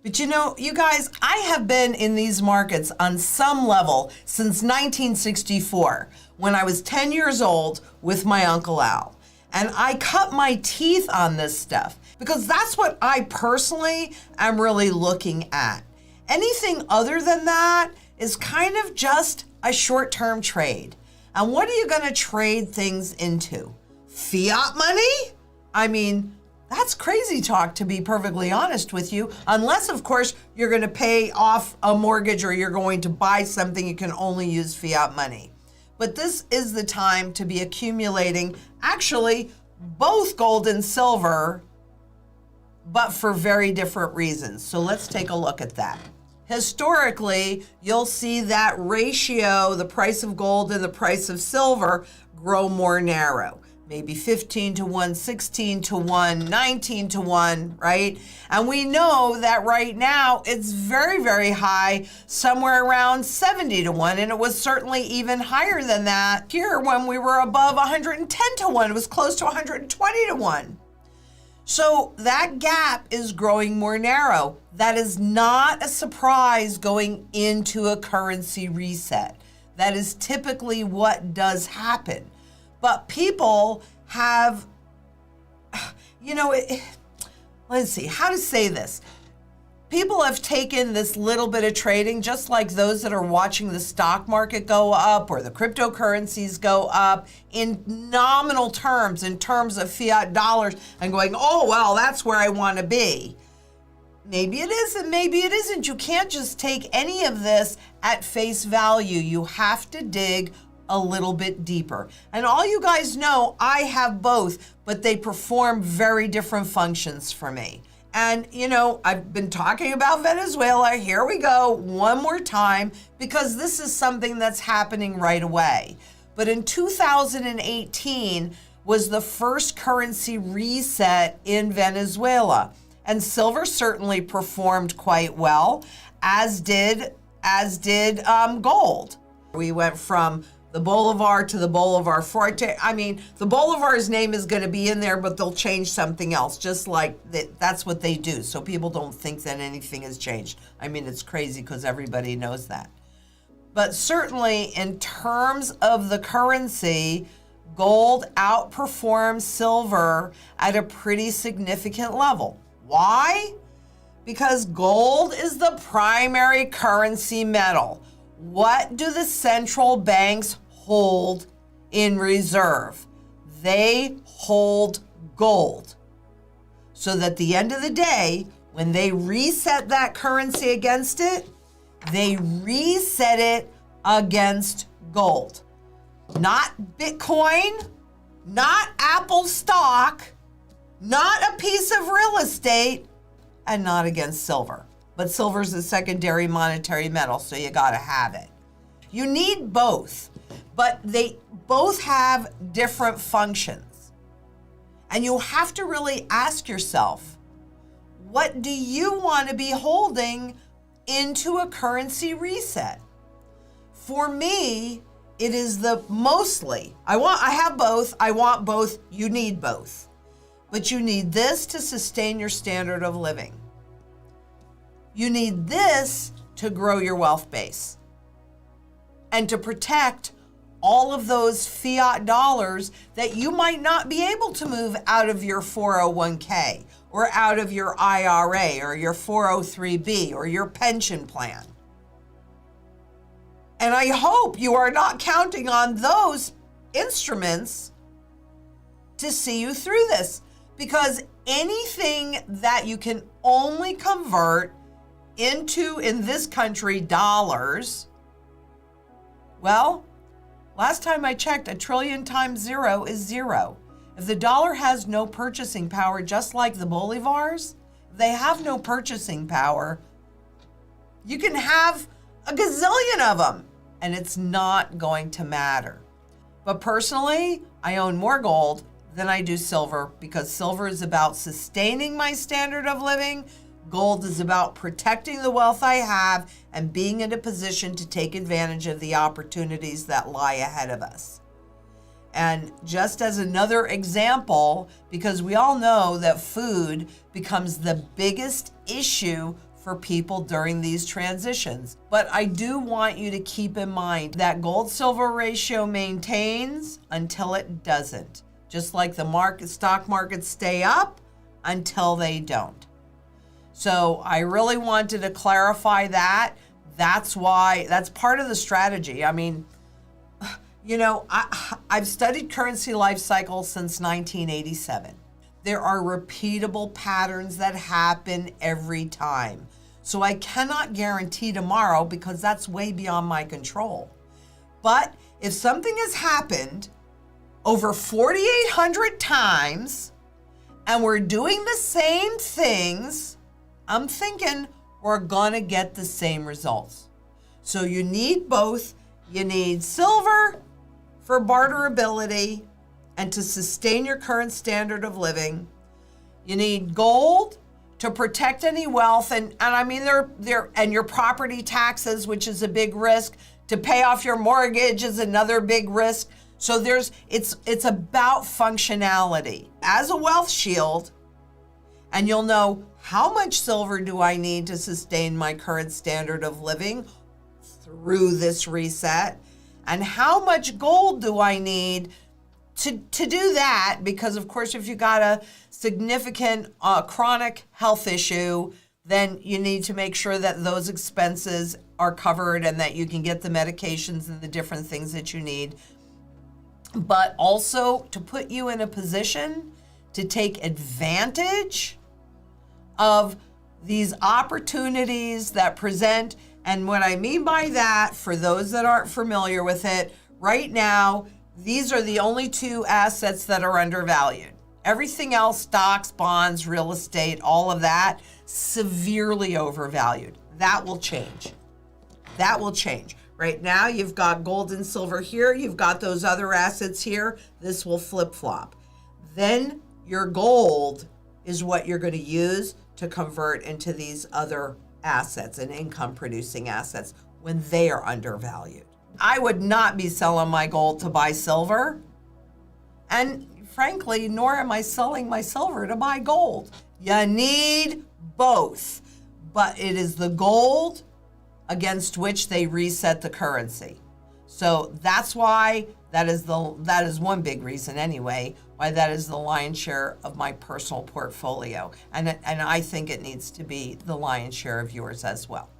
But you know, you guys, I have been in these markets on some level since 1964, when I was 10 years old with my Uncle Al. And I cut my teeth on this stuff because that's what I personally am really looking at. Anything other than that is kind of just a short-term trade. And what are you gonna trade things into? Fiat money? I mean, that's crazy talk, to be perfectly honest with you, unless, of course, you're going to pay off a mortgage or you're going to buy something you can only use fiat money. But this is the time to be accumulating, actually, both gold and silver, but for very different reasons. So let's take a look at that. Historically, you'll see that ratio, the price of gold and the price of silver, grow more narrow. Maybe 15 to 1, 16 to 1, 19 to 1, right? And we know that right now it's very, very high, somewhere around 70 to 1. And it was certainly even higher than that here when we were above 110 to 1. It was close to 120 to 1. So that gap is growing more narrow. That is not a surprise going into a currency reset. That is typically what does happen. But people have, let's see, how to say this. People have taken this little bit of trading, just like those that are watching the stock market go up or the cryptocurrencies go up, in nominal terms, in terms of fiat dollars, and going, oh, well, that's where I want to be. Maybe it is and maybe it isn't. You can't just take any of this at face value. You have to dig a little bit deeper. And all you guys know, I have both, but they perform very different functions for me. And I've been talking about Venezuela. Here we go one more time, because this is something that's happening right away. But in 2018 was the first currency reset in Venezuela. And silver certainly performed quite well, as did gold. We went from the Bolivar to the Bolivar Forte. I mean, the Bolivar's name is going to be in there, but they'll change something else, just like that's what they do. So people don't think that anything has changed. I mean, it's crazy because everybody knows that. But certainly in terms of the currency, gold outperforms silver at a pretty significant level. Why? Because gold is the primary currency metal. What do the central banks hold in reserve? They hold gold. So that at the end of the day, when they reset that currency against it, they reset it against gold. Not Bitcoin, not Apple stock, not a piece of real estate, and not against silver. But silver is a secondary monetary metal, so you gotta have it. You need both, but they both have different functions. And you have to really ask yourself, what do you want to be holding into a currency reset? For me, it is the mostly. I have both, I want both, you need both. But you need this to sustain your standard of living. You need this to grow your wealth base and to protect all of those fiat dollars that you might not be able to move out of your 401k or out of your IRA or your 403b or your pension plan. And I hope you are not counting on those instruments to see you through this, because anything that you can only convert into, in this country, dollars, well, last time I checked, 1 trillion times 0 is 0. If the dollar has no purchasing power, just like the Bolivars, if they have no purchasing power, you can have a gazillion of them, and it's not going to matter. But personally, I own more gold than I do silver, because silver is about sustaining my standard of living. Gold is about protecting the wealth I have and being in a position to take advantage of the opportunities that lie ahead of us. And just as another example, because we all know that food becomes the biggest issue for people during these transitions. But I do want you to keep in mind that gold-silver ratio maintains until it doesn't. Just like the stock markets stay up until they don't. So I really wanted to clarify that. That's part of the strategy. I mean, you know, I've studied currency life cycles since 1987. There are repeatable patterns that happen every time. So I cannot guarantee tomorrow because that's way beyond my control. But if something has happened over 4,800 times and we're doing the same things, I'm thinking we're gonna get the same results. So you need both. You need silver for barterability and to sustain your current standard of living. You need gold to protect any wealth, and I mean and your property taxes, which is a big risk. To pay off your mortgage is another big risk. So it's about functionality as a wealth shield, and you'll know how much silver do I need to sustain my current standard of living through this reset, and how much gold do I need to do that, because of course if you got a significant chronic health issue, then you need to make sure that those expenses are covered and that you can get the medications and the different things that you need. But also to put you in a position to take advantage of these opportunities that present. And what I mean by that, for those that aren't familiar with it, right now, these are the only two assets that are undervalued. Everything else, stocks, bonds, real estate, all of that, severely overvalued. That will change. That will change. Right now, you've got gold and silver here. You've got those other assets here. This will flip-flop. Then your gold is what you're going to use to convert into these other assets and income-producing assets when they are undervalued. I would not be selling my gold to buy silver. And frankly, nor am I selling my silver to buy gold. You need both. But it is the gold against which they reset the currency. So that's why that is one big reason anyway, why that is the lion's share of my personal portfolio. And I think it needs to be the lion's share of yours as well.